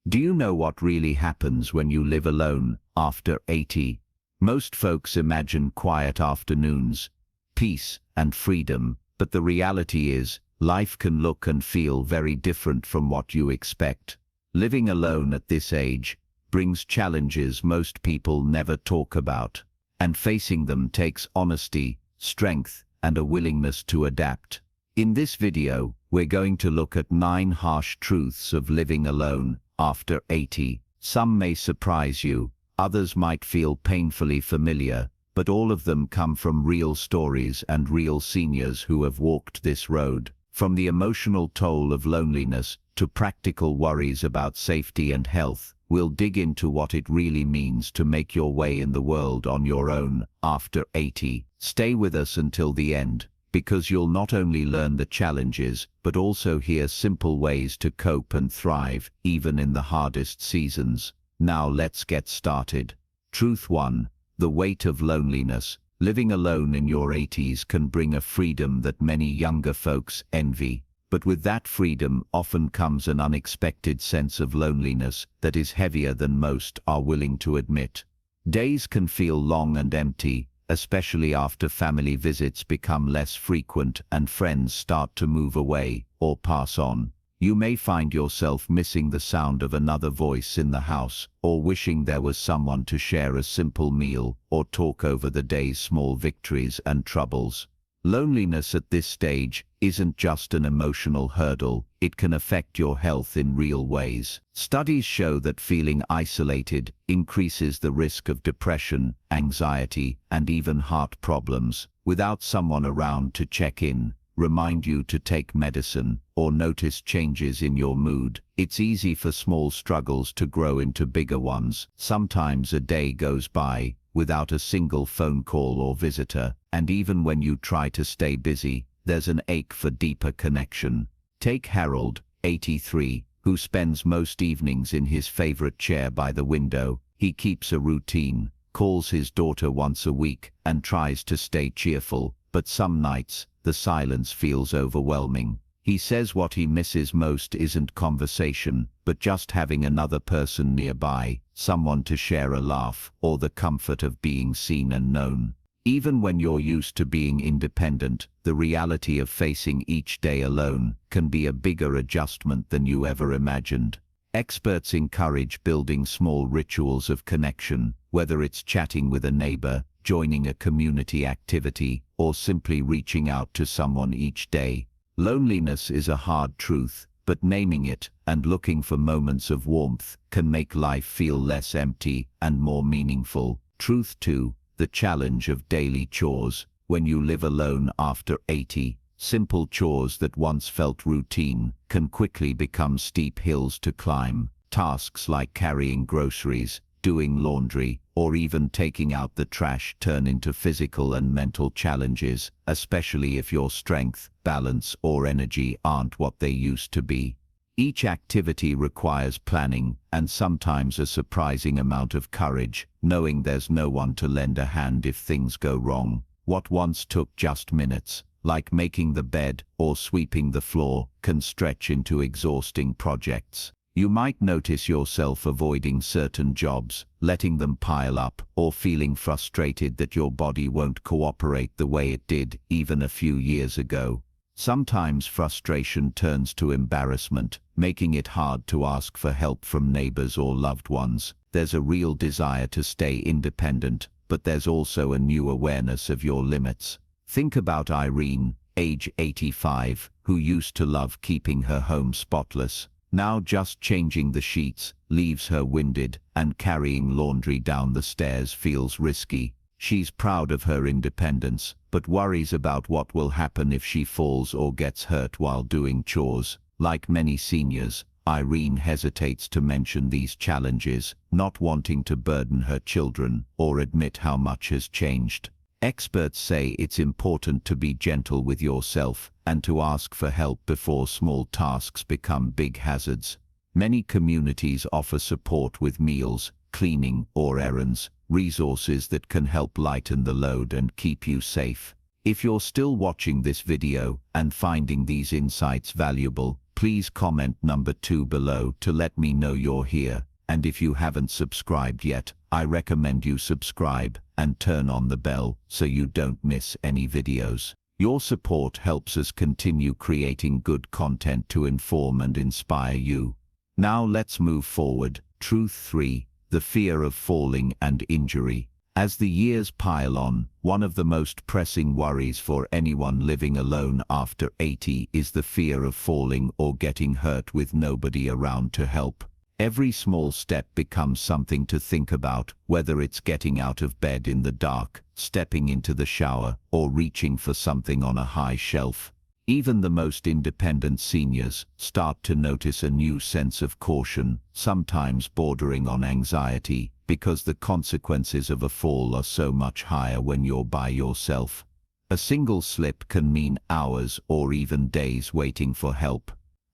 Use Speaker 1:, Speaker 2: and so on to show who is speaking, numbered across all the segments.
Speaker 1: Do you know what really happens when you live alone after 80? Most folks imagine quiet afternoons, peace and freedom, but the reality is, life can look and feel very different from what you expect. Living alone at this age brings challenges most people never talk about, and facing them takes honesty, strength, and a willingness to adapt. In this video, we're going to look at 9 harsh truths of living alone after 80. Some may surprise you, others might feel painfully familiar, but all of them come from real stories and real seniors who have walked this road. From the emotional toll of loneliness to practical worries about safety and health, we'll dig into what it really means to make your way in the world on your own after 80. Stay with us until the end, because you'll not only learn the challenges, but also hear simple ways to cope and thrive, even in the hardest seasons. Now let's get started. Truth 1. The weight of loneliness. Living alone in your 80s can bring a freedom that many younger folks envy. But with that freedom often comes an unexpected sense of loneliness that is heavier than most are willing to admit. Days can feel long and empty, especially after family visits become less frequent and friends start to move away or pass on. You may find yourself missing the sound of another voice in the house, or wishing there was someone to share a simple meal or talk over the day's small victories and troubles. Loneliness at this stage isn't just an emotional hurdle, it can affect your health in real ways. Studies show that feeling isolated increases the risk of depression, anxiety, and even heart problems. Without someone around to check in, remind you to take medicine, or notice changes in your mood, it's easy for small struggles to grow into bigger ones. Sometimes a day goes by without a single phone call or visitor, and even when you try to stay busy, there's an ache for deeper connection. Take Harold, 83, who spends most evenings in his favorite chair by the window. He keeps a routine, calls his daughter once a week, and tries to stay cheerful, but some nights, the silence feels overwhelming. He says what he misses most isn't conversation, but just having another person nearby, someone to share a laugh, or the comfort of being seen and known. Even when you're used to being independent, the reality of facing each day alone can be a bigger adjustment than you ever imagined. Experts encourage building small rituals of connection, whether it's chatting with a neighbor, joining a community activity, or simply reaching out to someone each day. Loneliness is a hard truth, but naming it and looking for moments of warmth can make life feel less empty and more meaningful. Truth 2. The challenge of daily chores. When you live alone after 80, simple chores that once felt routine can quickly become steep hills to climb. Tasks like carrying groceries, doing laundry, or even taking out the trash turn into physical and mental challenges, especially if your strength, balance, or energy aren't what they used to be. Each activity requires planning and sometimes a surprising amount of courage, knowing there's no one to lend a hand if things go wrong. What once took just minutes, like making the bed or sweeping the floor, can stretch into exhausting projects. You might notice yourself avoiding certain jobs, letting them pile up, or feeling frustrated that your body won't cooperate the way it did even a few years ago. Sometimes frustration turns to embarrassment, making it hard to ask for help from neighbors or loved ones. There's a real desire to stay independent, but there's also a new awareness of your limits. Think about Irene, age 85, who used to love keeping her home spotless. Now just changing the sheets leaves her winded, and carrying laundry down the stairs feels risky. She's proud of her independence, but worries about what will happen if she falls or gets hurt while doing chores. Like many seniors, Irene hesitates to mention these challenges, not wanting to burden her children or admit how much has changed. Experts say it's important to be gentle with yourself and to ask for help before small tasks become big hazards. Many communities offer support with meals, cleaning, or errands, resources that can help lighten the load and keep you safe. If you're still watching this video and finding these insights valuable, Please comment number 2 below to let me know you're here. And if you haven't subscribed yet, I recommend you subscribe and turn on the bell so you don't miss any videos. Your support helps us continue creating good content to inform and inspire you. Now let's move forward. Truth 3. The fear of falling and injury. As the years pile on, one of the most pressing worries for anyone living alone after 80 is the fear of falling or getting hurt with nobody around to help. Every small step becomes something to think about, whether it's getting out of bed in the dark, stepping into the shower, or reaching for something on a high shelf. Even the most independent seniors start to notice a new sense of caution, sometimes bordering on anxiety, because the consequences of a fall are so much higher when you're by yourself. A single slip can mean hours or even days waiting for help.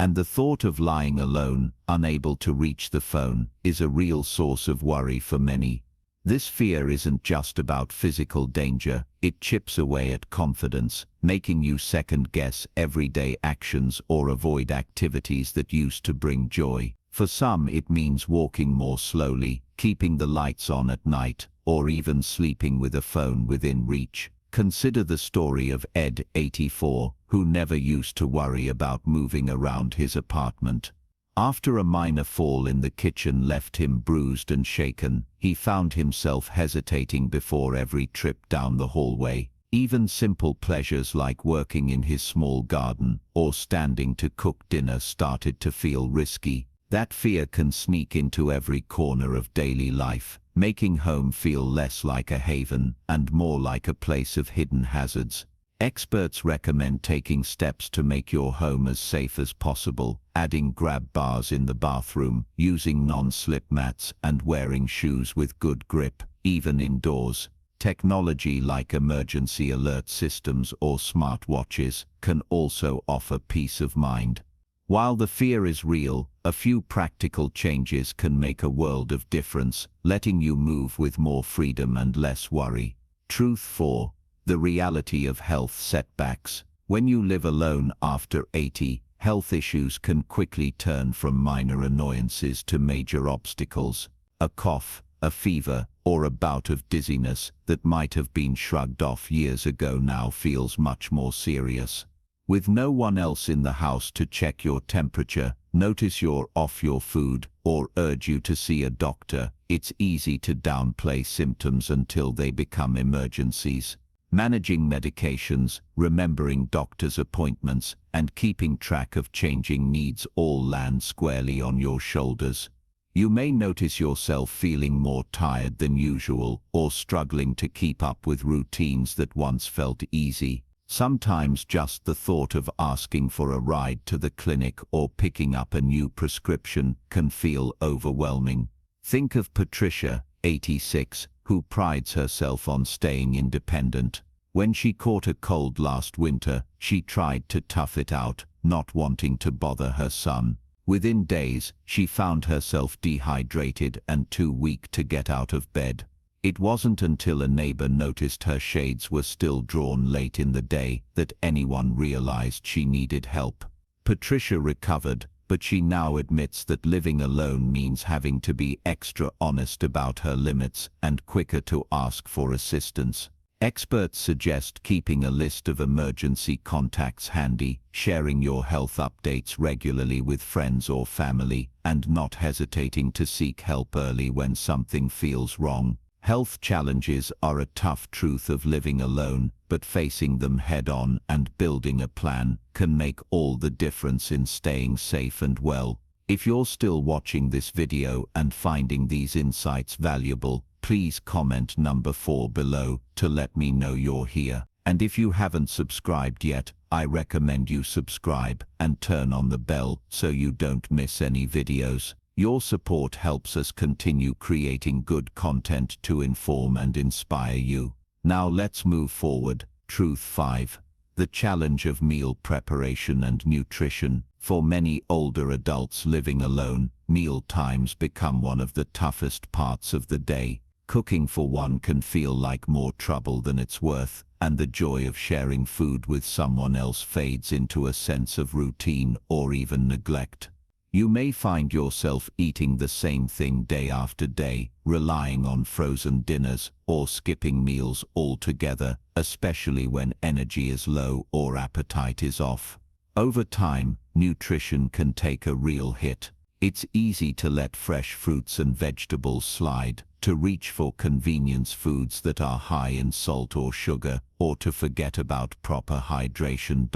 Speaker 1: And the thought of lying alone, unable to reach the phone, is a real source of worry for many. This fear isn't just about physical danger, it chips away at confidence, making you second-guess everyday actions or avoid activities that used to bring joy. For some, it means walking more slowly, keeping the lights on at night, or even sleeping with a phone within reach. Consider the story of Ed, 84, who never used to worry about moving around his apartment. After a minor fall in the kitchen left him bruised and shaken, he found himself hesitating before every trip down the hallway. Even simple pleasures like working in his small garden or standing to cook dinner started to feel risky. That fear can sneak into every corner of daily life, making home feel less like a haven and more like a place of hidden hazards. Experts recommend taking steps to make your home as safe as possible, adding grab bars in the bathroom, using non-slip mats, and wearing shoes with good grip, even indoors. Technology like emergency alert systems or smartwatches can also offer peace of mind. While the fear is real, a few practical changes can make a world of difference, letting you move with more freedom and less worry. Truth 4. The reality of health setbacks. When you live alone after 80, health issues can quickly turn from minor annoyances to major obstacles. A cough, a fever, or a bout of dizziness that might have been shrugged off years ago now feels much more serious. With no one else in the house to check your temperature, notice you're off your food, or urge you to see a doctor, it's easy to downplay symptoms until they become emergencies. Managing medications, remembering doctor's appointments, and keeping track of changing needs all land squarely on your shoulders. You may notice yourself feeling more tired than usual, or struggling to keep up with routines that once felt easy. Sometimes just the thought of asking for a ride to the clinic or picking up a new prescription can feel overwhelming. Think of Patricia, 86, who prides herself on staying independent. When she caught a cold last winter, she tried to tough it out, not wanting to bother her son. Within days, she found herself dehydrated and too weak to get out of bed. It wasn't until a neighbor noticed her shades were still drawn late in the day that anyone realized she needed help. Patricia recovered, but she now admits that living alone means having to be extra honest about her limits and quicker to ask for assistance. Experts suggest keeping a list of emergency contacts handy, sharing your health updates regularly with friends or family, and not hesitating to seek help early when something feels wrong. Health challenges are a tough truth of living alone, but facing them head-on and building a plan can make all the difference in staying safe and well. If you're still watching this video and finding these insights valuable, please comment number 4 below to let me know you're here. And if you haven't subscribed yet, I recommend you subscribe and turn on the bell so you don't miss any videos. Your support helps us continue creating good content to inform and inspire you. Now let's move forward. Truth 5. The challenge of meal preparation and nutrition. For many older adults living alone, meal times become one of the toughest parts of the day. Cooking for one can feel like more trouble than it's worth, and the joy of sharing food with someone else fades into a sense of routine or even neglect. You may find yourself eating the same thing day after day, relying on frozen dinners, or skipping meals altogether, especially when energy is low or appetite is off. Over time, nutrition can take a real hit. It's easy to let fresh fruits and vegetables slide, to reach for convenience foods that are high in salt or sugar, or to forget about proper hydration.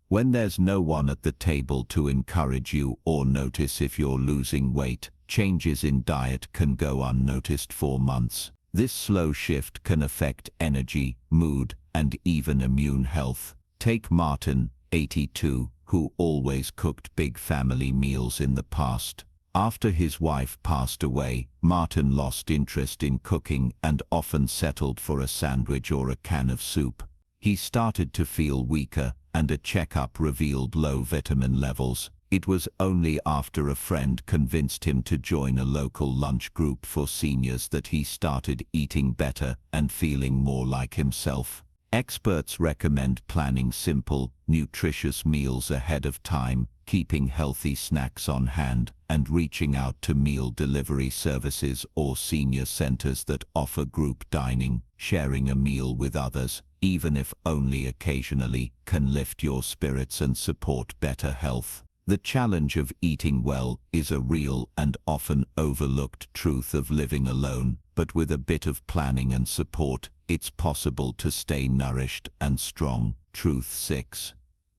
Speaker 1: When there's no one at the table to encourage you or notice if you're losing weight, changes in diet can go unnoticed for months. This slow shift can affect energy, mood, and even immune health. Take Martin, 82, who always cooked big family meals in the past. After his wife passed away, Martin lost interest in cooking and often settled for a sandwich or a can of soup. He started to feel weaker, and a checkup revealed low vitamin levels. It was only after a friend convinced him to join a local lunch group for seniors that he started eating better and feeling more like himself. Experts recommend planning simple, nutritious meals ahead of time, keeping healthy snacks on hand, and reaching out to meal delivery services or senior centers that offer group dining. Sharing a meal with others, even if only occasionally, can lift your spirits and support better health. The challenge of eating well is a real and often overlooked truth of living alone, but with a bit of planning and support, it's possible to stay nourished and strong. Truth 6.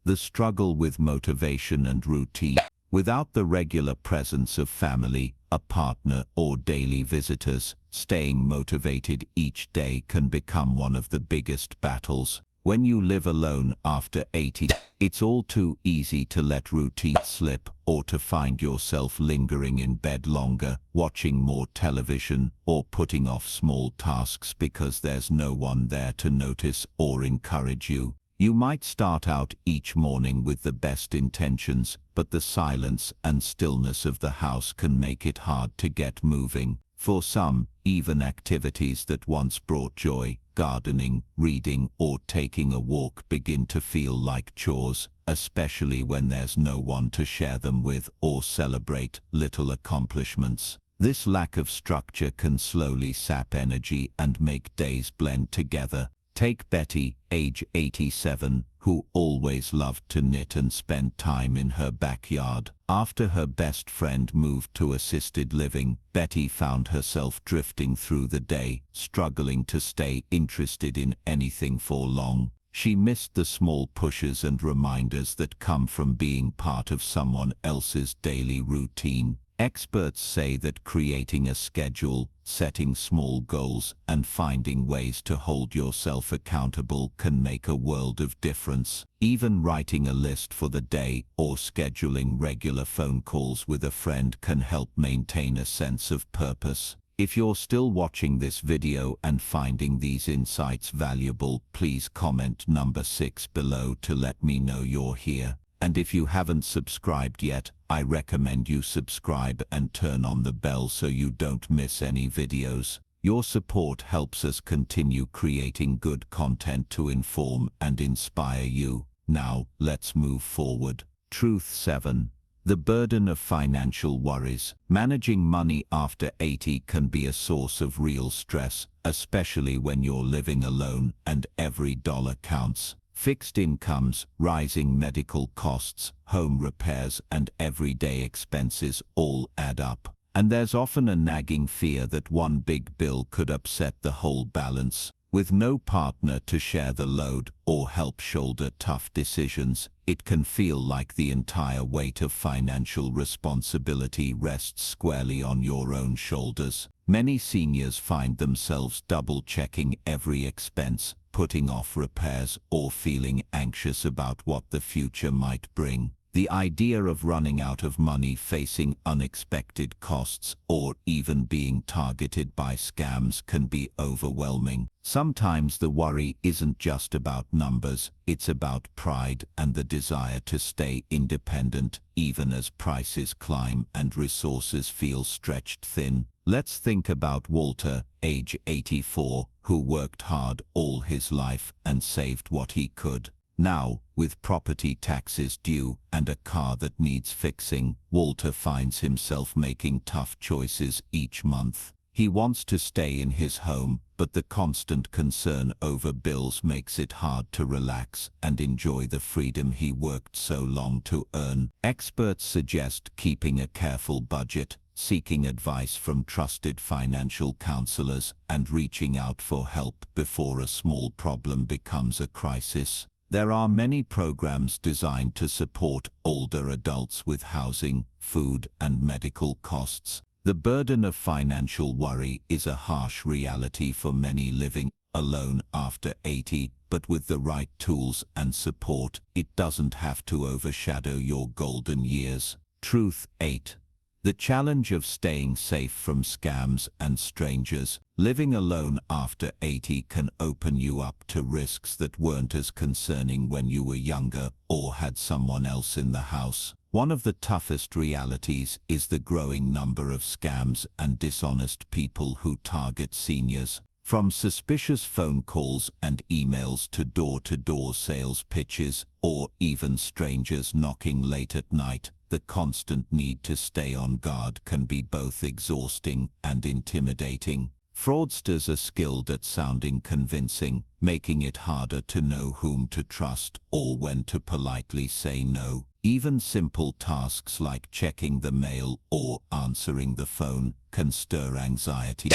Speaker 1: The struggle with motivation and routine. Without the regular presence of family, a partner, or daily visitors, staying motivated each day can become one of the biggest battles. When you live alone after 80, it's all too easy to let routine slip, or to find yourself lingering in bed longer, watching more television, or putting off small tasks because there's no one there to notice or encourage you. You might start out each morning with the best intentions, but the silence and stillness of the house can make it hard to get moving. For some, even activities that once brought joy, gardening, reading, or taking a walk, begin to feel like chores, especially when there's no one to share them with or celebrate little accomplishments. This lack of structure can slowly sap energy and make days blend together. Take Betty, age 87, who always loved to knit and spend time in her backyard. After her best friend moved to assisted living, Betty found herself drifting through the day, struggling to stay interested in anything for long. She missed the small pushes and reminders that come from being part of someone else's daily routine. Experts say that creating a schedule, setting small goals, and finding ways to hold yourself accountable can make a world of difference. Even writing a list for the day or scheduling regular phone calls with a friend can help maintain a sense of purpose. If you're still watching this video and finding these insights valuable, please comment number 6 below to let me know you're here. And if you haven't subscribed yet, I recommend you subscribe and turn on the bell so you don't miss any videos. Your support helps us continue creating good content to inform and inspire you. Now, let's move forward. Truth 7. The burden of financial worries. Managing money after 80 can be a source of real stress, especially when you're living alone and every dollar counts. Fixed incomes, rising medical costs, home repairs, and everyday expenses all add up. And there's often a nagging fear that one big bill could upset the whole balance. With no partner to share the load or help shoulder tough decisions, it can feel like the entire weight of financial responsibility rests squarely on your own shoulders. Many seniors find themselves double-checking every expense, putting off repairs, or feeling anxious about what the future might bring. The idea of running out of money, facing unexpected costs, or even being targeted by scams can be overwhelming. Sometimes the worry isn't just about numbers, it's about pride and the desire to stay independent, even as prices climb and resources feel stretched thin. Let's think about Walter, age 84, who worked hard all his life and saved what he could. Now, with property taxes due and a car that needs fixing, Walter finds himself making tough choices each month. He wants to stay in his home, but the constant concern over bills makes it hard to relax and enjoy the freedom he worked so long to earn. Experts suggest keeping a careful budget, seeking advice from trusted financial counselors, and reaching out for help before a small problem becomes a crisis. There are many programs designed to support older adults with housing, food, and medical costs. The burden of financial worry is a harsh reality for many living alone after 80, but with the right tools and support, it doesn't have to overshadow your golden years. Truth 8. The challenge of staying safe from scams and strangers. Living alone after 80 can open you up to risks that weren't as concerning when you were younger or had someone else in the house. One of the toughest realities is the growing number of scams and dishonest people who target seniors. From suspicious phone calls and emails to door-to-door sales pitches, or even strangers knocking late at night, the constant need to stay on guard can be both exhausting and intimidating. Fraudsters are skilled at sounding convincing, making it harder to know whom to trust or when to politely say no. Even simple tasks like checking the mail or answering the phone can stir anxiety,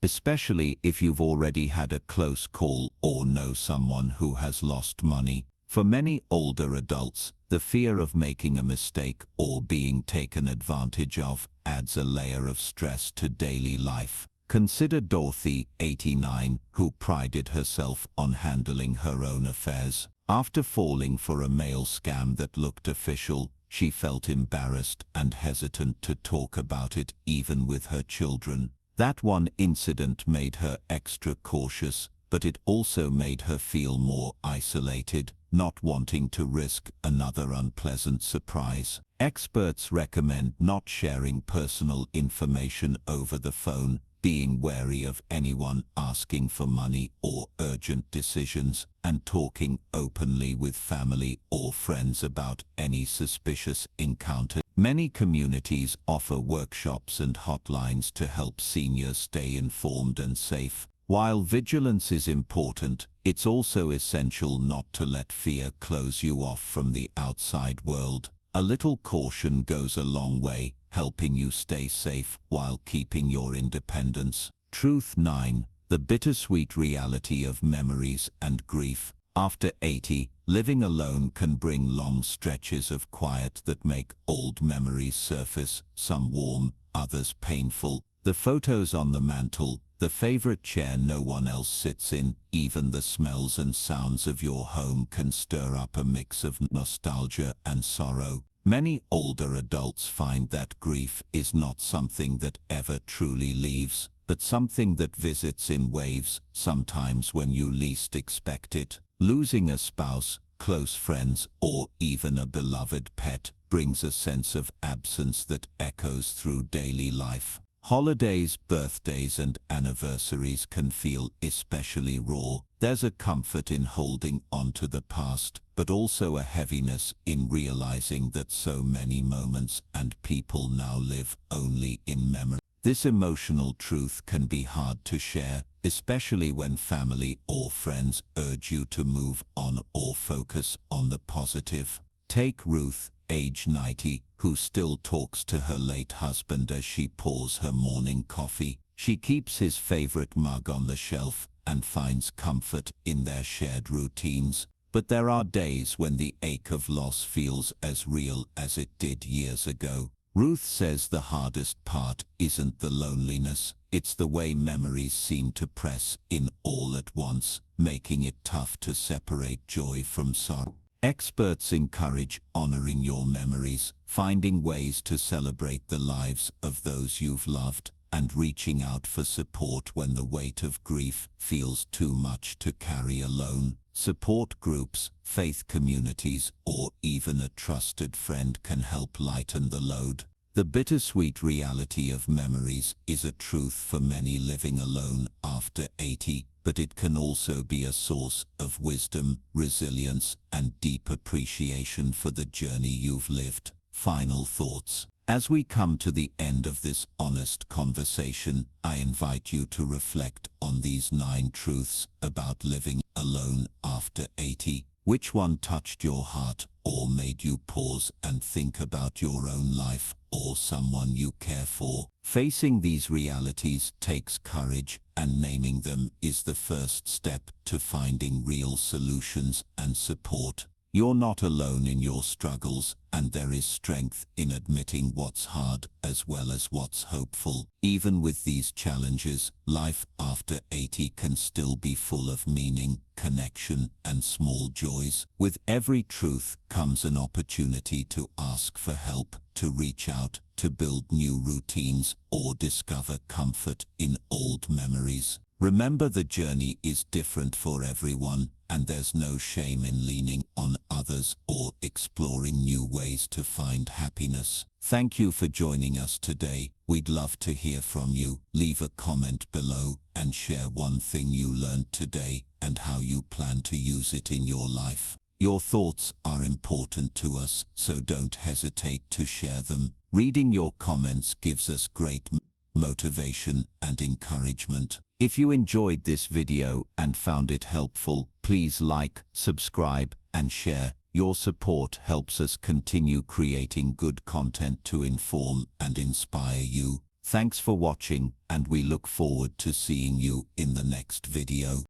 Speaker 1: especially if you've already had a close call or know someone who has lost money. For many older adults, the fear of making a mistake or being taken advantage of adds a layer of stress to daily life. Consider Dorothy, 89, who prided herself on handling her own affairs. After falling for a mail scam that looked official, she felt embarrassed and hesitant to talk about it even with her children. That one incident made her extra cautious, but it also made her feel more isolated, not wanting to risk another unpleasant surprise. Experts recommend not sharing personal information over the phone, being wary of anyone asking for money or urgent decisions, and talking openly with family or friends about any suspicious encounter. Many communities offer workshops and hotlines to help seniors stay informed and safe. While vigilance is important, it's also essential not to let fear close you off from the outside world. A little caution goes a long way, helping you stay safe while keeping your independence. Truth 9. The bittersweet reality of memories and grief. After 80, living alone can bring long stretches of quiet that make old memories surface, some warm, others painful. The photos on the mantle, the favorite chair no one else sits in, even the smells and sounds of your home can stir up a mix of nostalgia and sorrow. Many older adults find that grief is not something that ever truly leaves, but something that visits in waves, sometimes when you least expect it. Losing a spouse, close friends, or even a beloved pet brings a sense of absence that echoes through daily life. Holidays, birthdays, and anniversaries can feel especially raw. There's a comfort in holding on to the past, but also a heaviness in realizing that so many moments and people now live only in memory. This emotional truth can be hard to share, especially when family or friends urge you to move on or focus on the positive. Take Ruth, age 90, who still talks to her late husband as she pours her morning coffee. She keeps his favorite mug on the shelf and finds comfort in their shared routines. But there are days when the ache of loss feels as real as it did years ago. Ruth says the hardest part isn't the loneliness, it's the way memories seem to press in all at once, making it tough to separate joy from sorrow. Experts encourage honoring your memories, finding ways to celebrate the lives of those you've loved, and reaching out for support when the weight of grief feels too much to carry alone. Support groups, faith communities, or even a trusted friend can help lighten the load.
Speaker 2: The bittersweet reality of memories is a truth for many living alone after 80, but it can also be a source of wisdom, resilience, and deep appreciation for the journey you've lived. Final thoughts. As we come to the end of this honest conversation, I invite you to reflect on these 9 truths about living alone after 80. Which one touched your heart or made you pause and think about your own life or someone you care for? Facing these realities takes courage, and naming them is the first step to finding real solutions and support. You're not alone in your struggles, and there is strength in admitting what's hard as well as what's hopeful. Even with these challenges, life after 80 can still be full of meaning, connection, and small joys. With every truth comes an opportunity to ask for help, to reach out, to build new routines, or discover comfort in old memories. Remember, the journey is different for everyone, and there's no shame in leaning on others or exploring new ways to find happiness. Thank you for joining us today. We'd love to hear from you. Leave a comment below and share one thing you learned today and how you plan to use it in your life. Your thoughts are important to us, so don't hesitate to share them. Reading your comments gives us great motivation and encouragement. If you enjoyed this video and found it helpful, please like, subscribe, and share. Your support helps us continue creating good content to inform and inspire you. Thanks for watching, and we look forward to seeing you in the next video.